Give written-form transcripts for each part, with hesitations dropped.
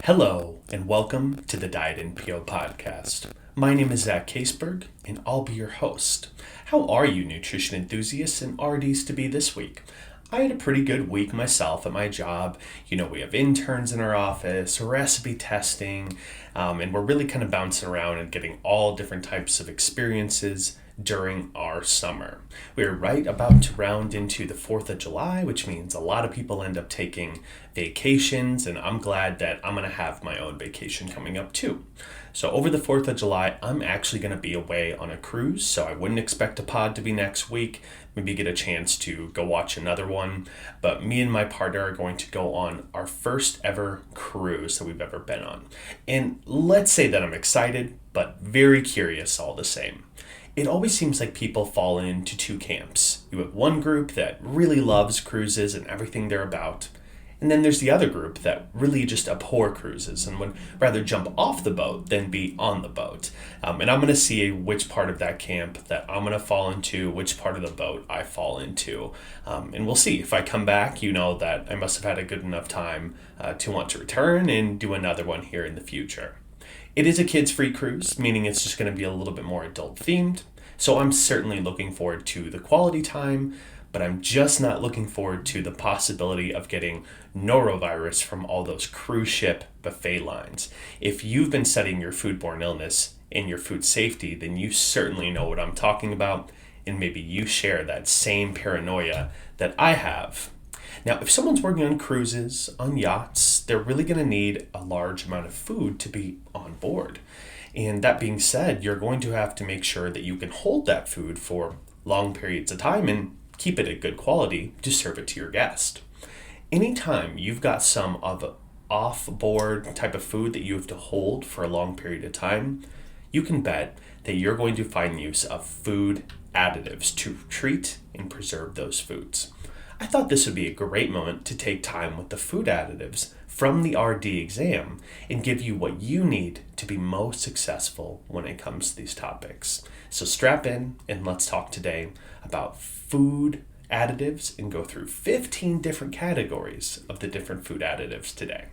Hello, and welcome to the Diet NPO Podcast. My name is Zach Caseberg, and I'll be your host. How are you, nutrition enthusiasts and RDs to be this week? I had a pretty good week myself at my job. We have interns in our office, recipe testing, and we're really kind of bouncing around and getting all different types of experiences during our summer. We're right about to round into the 4th of July, which means a lot of people end up taking vacations, and I'm glad that I'm going to have my own vacation coming up too. So over the 4th of July, I'm actually going to be away on a cruise, so I wouldn't expect a pod to be next week. Maybe get a chance to go watch another one. But me and my partner are going to go on our first ever cruise that we've ever been on. And let's say that I'm excited, but very curious all the same. It always seems like people fall into two camps. You have one group that really loves cruises and everything they're about. And then there's the other group that really just abhor cruises and would rather jump off the boat than be on the boat. And I'm going to see which part of that camp that I'm going to fall into, which part of the boat I fall into. And we'll see. If I come back, you know that I must have had a good enough time to want to return and do another one here in the future. It is a kids-free cruise, meaning it's just going to be a little bit more adult-themed. So I'm certainly looking forward to the quality time, but I'm just not looking forward to the possibility of getting norovirus from all those cruise ship buffet lines. If you've been studying your foodborne illness and your food safety, then you certainly know what I'm talking about, and maybe you share that same paranoia that I have. Now, if someone's working on cruises, on yachts, they're really going to need a large amount of food to be on board. And that being said, you're going to have to make sure that you can hold that food for long periods of time and keep it at good quality to serve it to your guest. Anytime you've got some of off-board type of food that you have to hold for a long period of time, you can bet that you're going to find use of food additives to treat and preserve those foods. I thought this would be a great moment to take time with the food additives from the RD exam and give you what you need to be most successful when it comes to these topics. So strap in and let's talk today about food additives and go through 15 different categories of the different food additives today.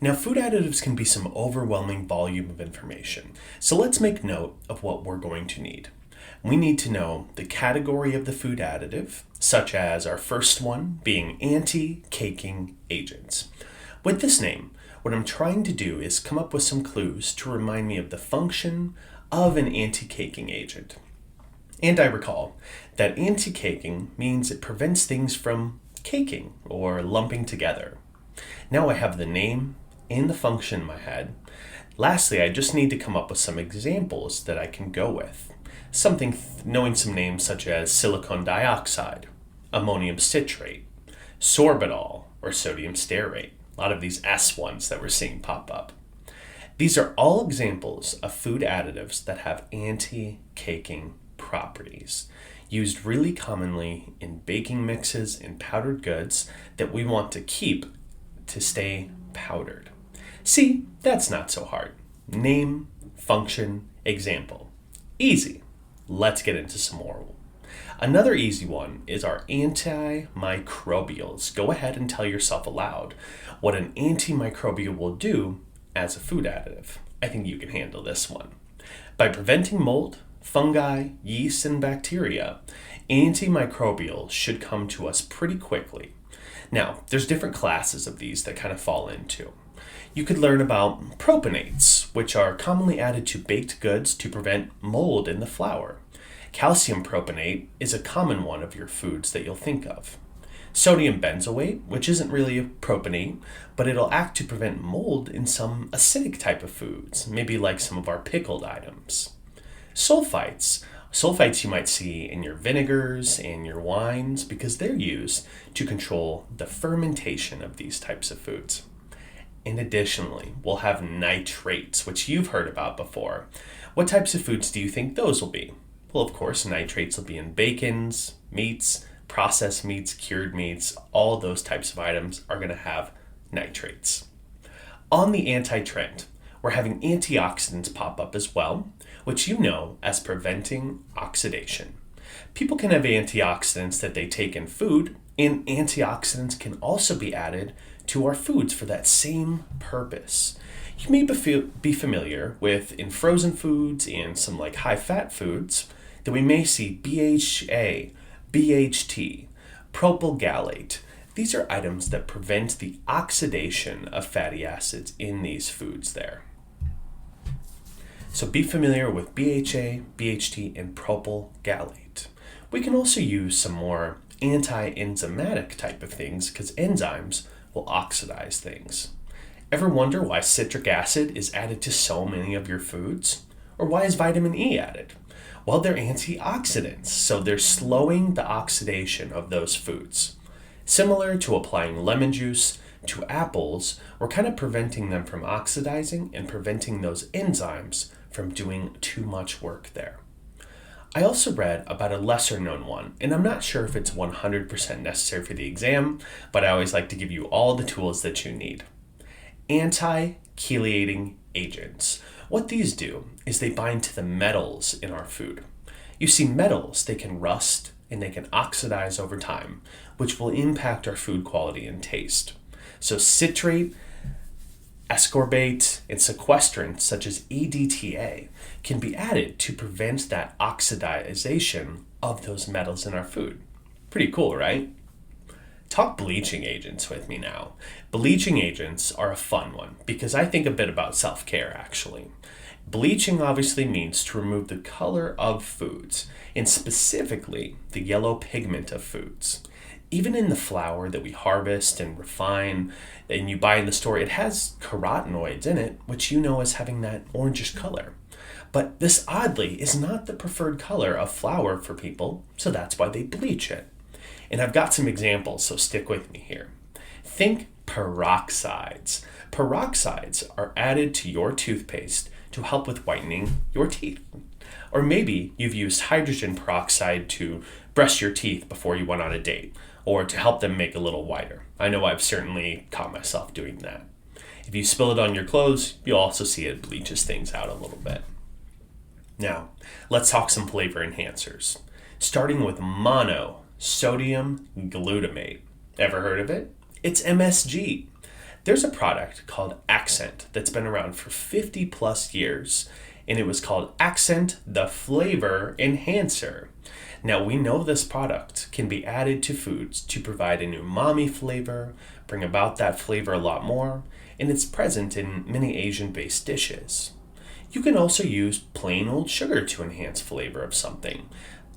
Now, food additives can be some overwhelming volume of information, so let's make note of what we're going to need. We need to know the category of the food additive, such as our first one being anti-caking agents. With this name, what I'm trying to do is come up with some clues to remind me of the function of an anti-caking agent. And I recall that anti-caking means it prevents things from caking or lumping together. Now I have the name and the function in my head. Lastly, I just need to come up with some examples that I can go with. Knowing some names such as silicon dioxide, ammonium citrate, sorbitol, or sodium stearate. A lot of these S ones that we're seeing pop up. These are all examples of food additives that have anti-caking properties, used really commonly in baking mixes and powdered goods that we want to keep to stay powdered. See, that's not so hard. Name, function, example. Easy. Let's get into some more. Another easy one is our antimicrobials. Go ahead and tell yourself aloud what an antimicrobial will do as a food additive. I think you can handle this one. By preventing mold, fungi, yeast, and bacteria, antimicrobials should come to us pretty quickly. Now, there's different classes of these that kind of fall into. You could learn about propionates, which are commonly added to baked goods to prevent mold in the flour. Calcium propionate is a common one of your foods that you'll think of. Sodium benzoate, which isn't really a propionate, but it'll act to prevent mold in some acidic type of foods, maybe like some of our pickled items. Sulfites you might see in your vinegars and your wines because they're used to control the fermentation of these types of foods. And additionally, we'll have nitrates, which you've heard about before. What types of foods do you think those will be? Well, of course, nitrates will be in bacons, meats, processed meats, cured meats. All those types of items are going to have nitrates. On the anti-trend, we're having antioxidants pop up as well, which you know as preventing oxidation. People can have antioxidants that they take in food, and antioxidants can also be added to our foods for that same purpose. You may be familiar with in frozen foods and some like high-fat foods that we may see BHA, BHT, propyl gallate. These are items that prevent the oxidation of fatty acids in these foods there. So be familiar with BHA, BHT, and propyl gallate. We can also use some more anti-enzymatic type of things because enzymes will oxidize things. Ever wonder why citric acid is added to so many of your foods? Or why is vitamin E added? Well, they're antioxidants, so they're slowing the oxidation of those foods. Similar to applying lemon juice to apples, we're kind of preventing them from oxidizing and preventing those enzymes from doing too much work there. I also read about a lesser known one, and I'm not sure if it's 100% necessary for the exam, but I always like to give you all the tools that you need. Anti-chelating agents. What these do is they bind to the metals in our food. You see, metals, they can rust and they can oxidize over time, which will impact our food quality and taste. So citrate, ascorbate, and sequestrants such as EDTA can be added to prevent that oxidization of those metals in our food. Pretty cool, right? Talk bleaching agents with me now. Bleaching agents are a fun one because I think a bit about self-care actually. Bleaching obviously means to remove the color of foods, and specifically the yellow pigment of foods. Even in the flour that we harvest and refine and you buy in the store, it has carotenoids in it, which you know as having that orangish color. But this oddly is not the preferred color of flour for people, so that's why they bleach it. And I've got some examples, so stick with me here. Think peroxides. Peroxides are added to your toothpaste to help with whitening your teeth. Or maybe you've used hydrogen peroxide to brush your teeth before you went on a date, or to help them make a little whiter. I know I've certainly caught myself doing that. If you spill it on your clothes, you'll also see it bleaches things out a little bit. Now, let's talk some flavor enhancers. Starting with monosodium glutamate. Ever heard of it? It's MSG. There's a product called Accent that's been around for 50 plus years, and it was called Accent the Flavor Enhancer. Now we know this product can be added to foods to provide an umami flavor, bring about that flavor a lot more, and it's present in many Asian-based dishes. You can also use plain old sugar to enhance flavor of something.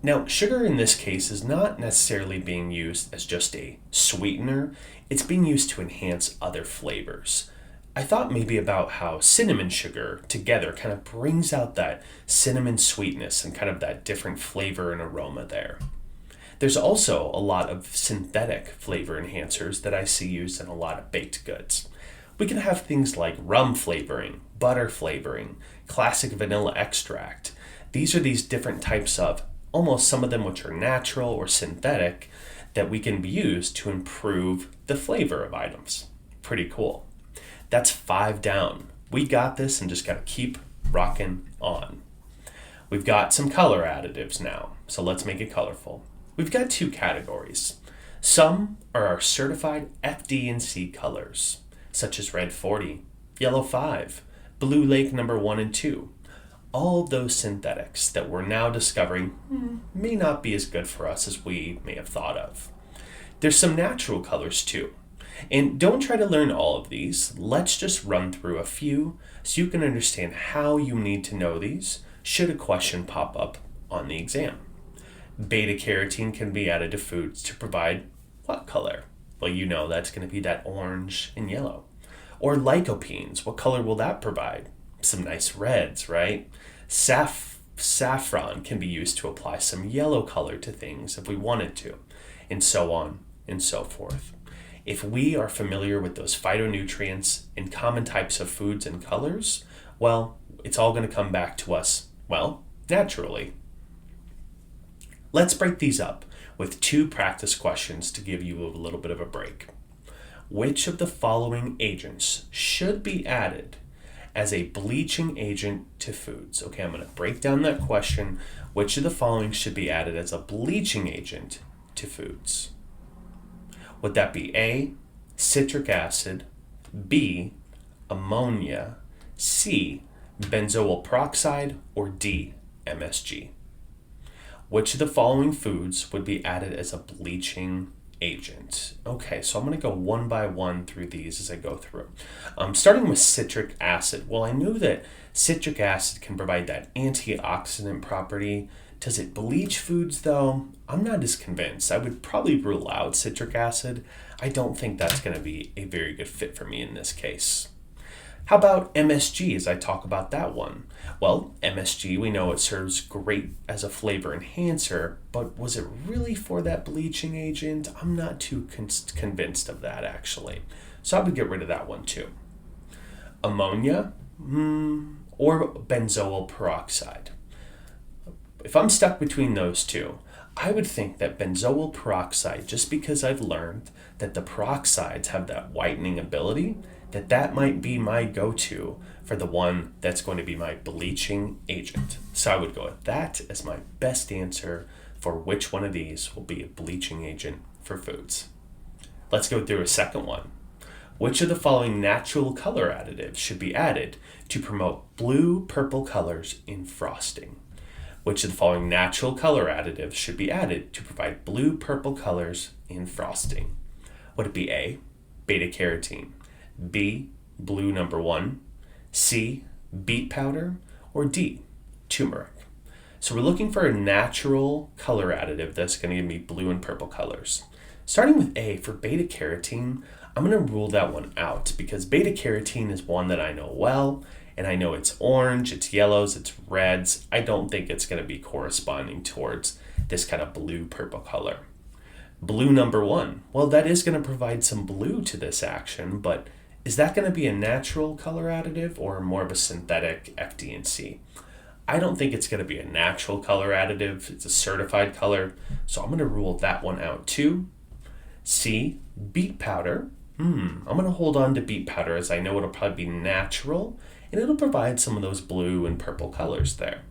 Now, sugar in this case is not necessarily being used as just a sweetener, it's being used to enhance other flavors. I thought maybe about how cinnamon sugar together kind of brings out that cinnamon sweetness and kind of that different flavor and aroma there. There's also a lot of synthetic flavor enhancers that I see used in a lot of baked goods. We can have things like rum flavoring, butter flavoring, classic vanilla extract. These are these different types of, almost some of them which are natural or synthetic, that we can use to improve the flavor of items. Pretty cool. That's 5 down. We got this and just got to keep rocking on. We've got some color additives now, so let's make it colorful. We've got 2 categories. Some are our certified FD&C colors, such as Red 40, Yellow 5, Blue Lake number 1 and 2. All of those synthetics that we're now discovering may not be as good for us as we may have thought of. There's some natural colors too. And don't try to learn all of these. Let's just run through a few so you can understand how you need to know these should a question pop up on the exam. Beta carotene can be added to foods to provide what color? Well, you know that's going to be that orange and yellow. Or lycopenes, what color will that provide? Some nice reds, right? Saffron can be used to apply some yellow color to things if we wanted to, and so on and so forth. If we are familiar with those phytonutrients and common types of foods and colors, well, it's all going to come back to us, well, naturally. Let's break these up with 2 practice questions to give you a little bit of a break. Which of the following agents should be added as a bleaching agent to foods? Okay, I'm going to break down that question. Which of the following should be added as a bleaching agent to foods? Would that be A, citric acid, B, ammonia, C, benzoyl peroxide, or D, MSG? Which of the following foods would be added as a bleaching agent? Okay, so I'm going to go one by one through these as I go through. Starting with citric acid. Well, I knew that citric acid can provide that antioxidant property. Does it bleach foods though? I'm not as convinced. I would probably rule out citric acid. I don't think that's going to be a very good fit for me in this case. How about MSG as I talk about that one? Well, MSG, we know it serves great as a flavor enhancer, but was it really for that bleaching agent? I'm not too convinced of that actually. So I would get rid of that one too. Ammonia or benzoyl peroxide? If I'm stuck between those two, I would think that benzoyl peroxide, just because I've learned that the peroxides have that whitening ability, that might be my go-to for the one that's going to be my bleaching agent. So I would go with that as my best answer for which one of these will be a bleaching agent for foods. Let's go through a second one. Which of the following natural color additives should be added to promote blue-purple colors in frosting? Which of the following natural color additives should be added to provide blue-purple colors in frosting? Would it be A, beta-carotene, B, blue number 1, C, beet powder, or D, turmeric? So we're looking for a natural color additive that's going to give me blue and purple colors. Starting with A, for beta-carotene, I'm going to rule that one out because beta-carotene is one that I know well, and I know it's orange, it's yellows, it's reds. I don't think it's going to be corresponding towards this kind of blue-purple color. Blue number 1, well, that is going to provide some blue to this action, but is that going to be a natural color additive or more of a synthetic FD&C? I don't think it's going to be a natural color additive. It's a certified color, so I'm going to rule that one out too. C, beet powder. I'm going to hold on to beet powder as I know it'll probably be natural and it'll provide some of those blue and purple colors there.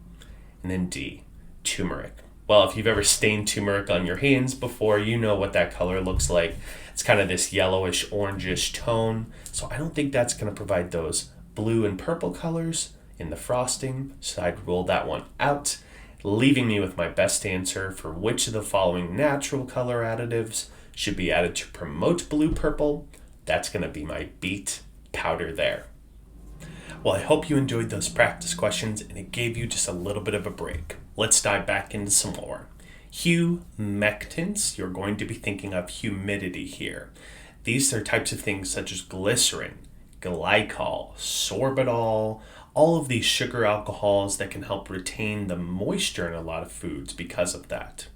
And then D, turmeric. Well, if you've ever stained turmeric on your hands before, you know what that color looks like. It's kind of this yellowish, orangish tone. So I don't think that's going to provide those blue and purple colors in the frosting. So I'd rule that one out, leaving me with my best answer for which of the following natural color additives should be added to promote blue-purple. That's going to be my beet powder there. Well, I hope you enjoyed those practice questions and it gave you just a little bit of a break. Let's dive back into some more. Humectants, you're going to be thinking of humidity here. These are types of things such as glycerin, glycol, sorbitol, all of these sugar alcohols that can help retain the moisture in a lot of foods because of that.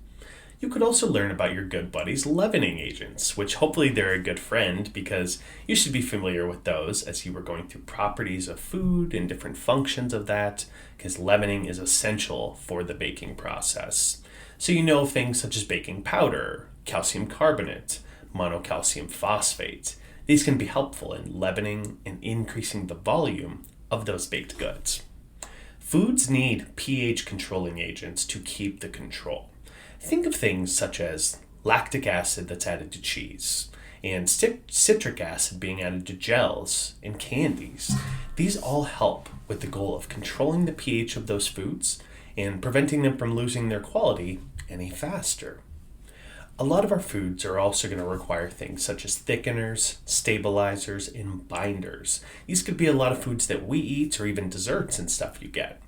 You could also learn about your good buddies' leavening agents, which hopefully they're a good friend because you should be familiar with those as you were going through properties of food and different functions of that, because leavening is essential for the baking process. So you know things such as baking powder, calcium carbonate, monocalcium phosphate. These can be helpful in leavening and increasing the volume of those baked goods. Foods need pH controlling agents to keep the control. Think of things such as lactic acid that's added to cheese, and citric acid being added to gels and candies. These all help with the goal of controlling the pH of those foods and preventing them from losing their quality any faster. A lot of our foods are also going to require things such as thickeners, stabilizers, and binders. These could be a lot of foods that we eat or even desserts and stuff you get.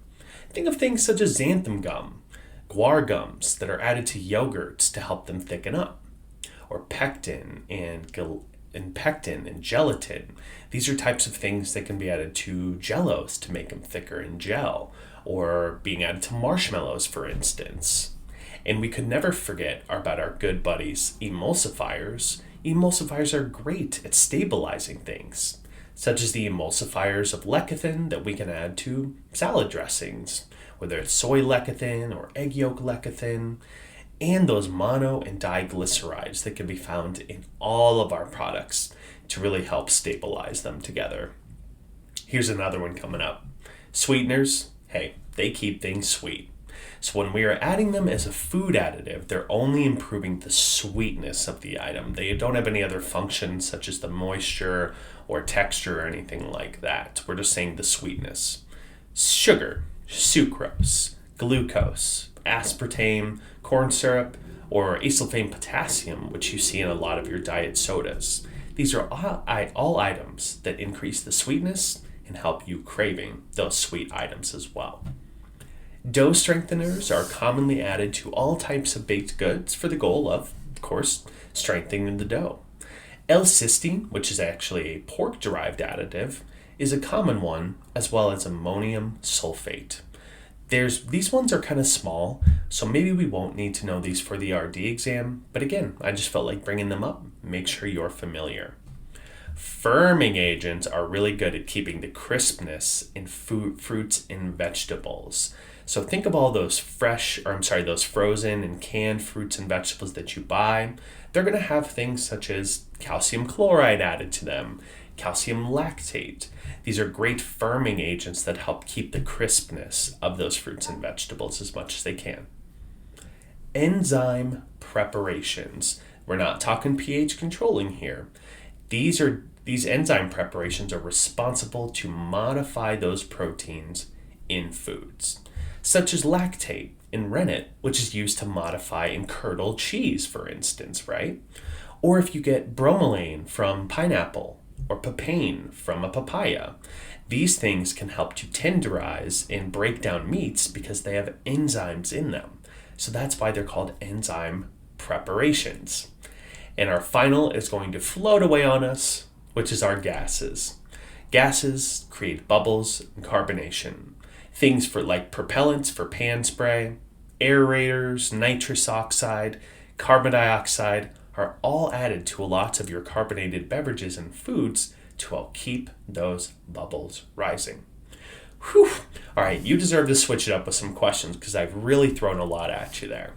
Think of things such as xanthan gum, guar gums that are added to yogurts to help them thicken up, or pectin and gelatin. These are types of things that can be added to jellos to make them thicker in gel, or being added to marshmallows, for instance. And we could never forget about our good buddies, emulsifiers. Emulsifiers are great at stabilizing things, such as the emulsifiers of lecithin that we can add to salad dressings, whether it's soy lecithin or egg yolk lecithin, and those mono and diglycerides that can be found in all of our products to really help stabilize them together. Here's another one coming up. Sweeteners, hey, they keep things sweet. So when we are adding them as a food additive, they're only improving the sweetness of the item. They don't have any other functions such as the moisture or texture or anything like that. We're just saying the sweetness. Sugar, sucrose, glucose, aspartame, corn syrup, or acesulfame potassium, which you see in a lot of your diet sodas. These are all items that increase the sweetness and help you craving those sweet items as well. Dough strengtheners are commonly added to all types of baked goods for the goal of course, strengthening the dough. L-cysteine, which is actually a pork-derived additive, is a common one, as well as ammonium sulfate. These ones are kind of small, so maybe we won't need to know these for the RD exam, but again, I just felt like bringing them up. Make sure you're familiar. Firming agents are really good at keeping the crispness in fruits and vegetables. So think of all those those frozen and canned fruits and vegetables that you buy. They're going to have things such as calcium chloride added to them, calcium lactate. These are great firming agents that help keep the crispness of those fruits and vegetables as much as they can. Enzyme preparations. We're not talking pH controlling here. These enzyme preparations are responsible to modify those proteins in foods, such as lactate in rennet, which is used to modify and curdle cheese, for instance, right? Or if you get bromelain from pineapple or papain from a papaya, these things can help to tenderize and break down meats because they have enzymes in them. So that's why they're called enzyme preparations. And our final is going to float away on us, which is our gases. Gases create bubbles and carbonation. Things for like propellants for pan spray, aerators, nitrous oxide, carbon dioxide are all added to lots of your carbonated beverages and foods to help keep those bubbles rising. Whew. All right, you deserve to switch it up with some questions because I've really thrown a lot at you there.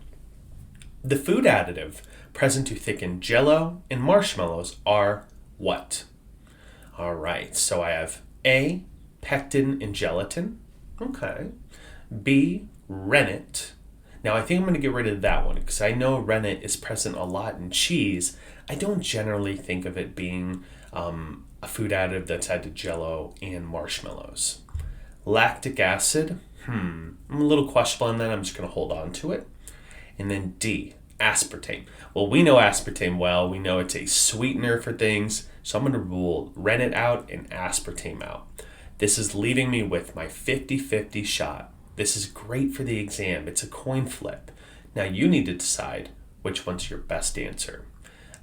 The food additive present to thicken jello and marshmallows are what? All right, so I have A, pectin and gelatin. Okay. B, rennet. Now I think I'm going to get rid of that one because I know rennet is present a lot in cheese. I don't generally think of it being a food additive that's added to jello and marshmallows. Lactic acid. I'm a little questionable on that. I'm just going to hold on to it. And then D, aspartame. Well, we know aspartame well. We know it's a sweetener for things. So I'm going to rule rennet out and aspartame out. This is leaving me with my 50-50 shot. This is great for the exam. It's a coin flip. Now you need to decide which one's your best answer.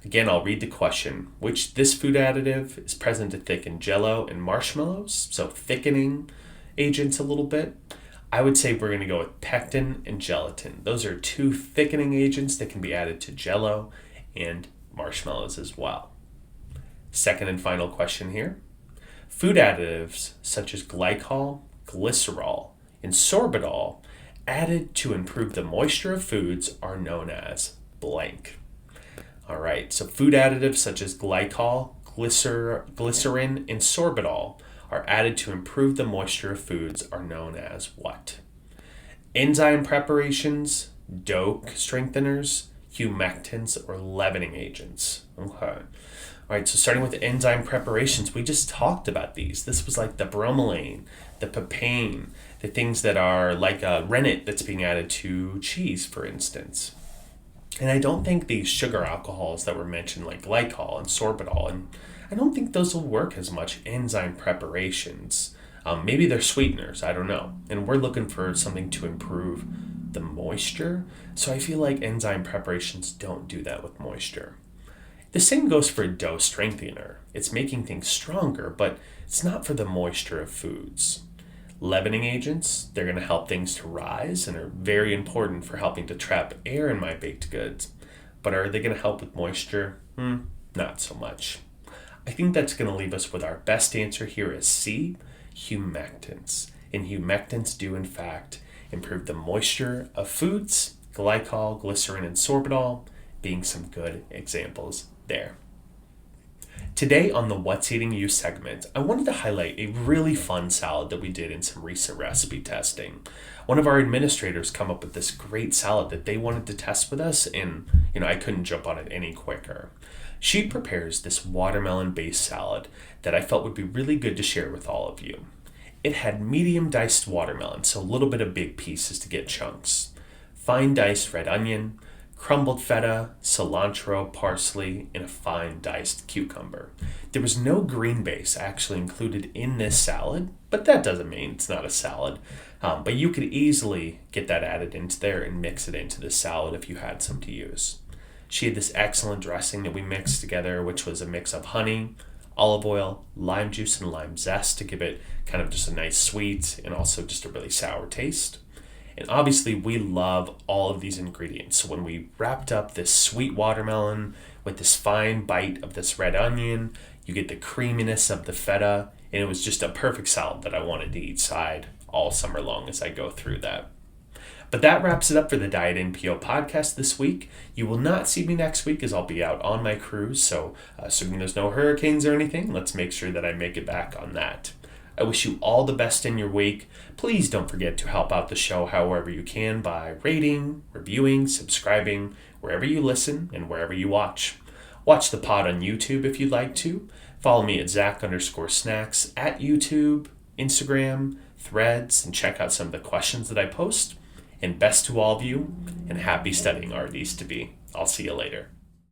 Again, I'll read the question. This food additive is present to thicken jello and marshmallows? So thickening agents a little bit. I would say we're going to go with pectin and gelatin. Those are two thickening agents that can be added to jello and marshmallows as well. Second and final question here. Food additives such as glycol, glycerol, and sorbitol added to improve the moisture of foods are known as blank. All right, so food additives such as glycol, glycerin, and sorbitol are added to improve the moisture of foods are known as what? Enzyme preparations, dough strengtheners, humectants, or leavening agents. Okay. All right, so starting with enzyme preparations, we just talked about these. This was like the bromelain, the papain, the things that are like a rennet that's being added to cheese, for instance. And I don't think these sugar alcohols that were mentioned, like glycol and sorbitol, and I don't think those will work as much enzyme preparations. Maybe they're sweeteners, I don't know. And we're looking for something to improve the moisture. So I feel like enzyme preparations don't do that with moisture. The same goes for a dough strengthener. It's making things stronger, but it's not for the moisture of foods. Leavening agents, they're going to help things to rise and are very important for helping to trap air in my baked goods. But are they going to help with moisture? Not so much. I think that's going to leave us with our best answer here is C, humectants. And humectants do in fact improve the moisture of foods, glycol, glycerin, and sorbitol being some good examples there. Today on the What's Eating You segment, I wanted to highlight a really fun salad that we did in some recent recipe testing. One of our administrators come up with this great salad that they wanted to test with us, and I couldn't jump on it any quicker. She prepares this watermelon-based salad that I felt would be really good to share with all of you. It had medium diced watermelon, so a little bit of big pieces to get chunks, fine diced red onion, crumbled feta, cilantro, parsley, and a fine diced cucumber. There was no green base actually included in this salad, but that doesn't mean it's not a salad. But you could easily get that added into there and mix it into the salad if you had some to use. She had this excellent dressing that we mixed together, which was a mix of honey, olive oil, lime juice, and lime zest to give it kind of just a nice sweet and also just a really sour taste. And obviously we love all of these ingredients. So when we wrapped up this sweet watermelon with this fine bite of this red onion, you get the creaminess of the feta, and it was just a perfect salad that I wanted to eat side all summer long as I go through that. But that wraps it up for the Diet NPO podcast this week. You will not see me next week as I'll be out on my cruise, so assuming there's no hurricanes or anything, let's make sure that I make it back on that. I wish you all the best in your week. Please don't forget to help out the show however you can by rating, reviewing, subscribing, wherever you listen and wherever you watch. Watch the pod on YouTube if you'd like to. Follow me at Zach_snacks at YouTube, Instagram, Threads, and check out some of the questions that I post. And best to all of you, and happy studying RDs to be. I'll see you later.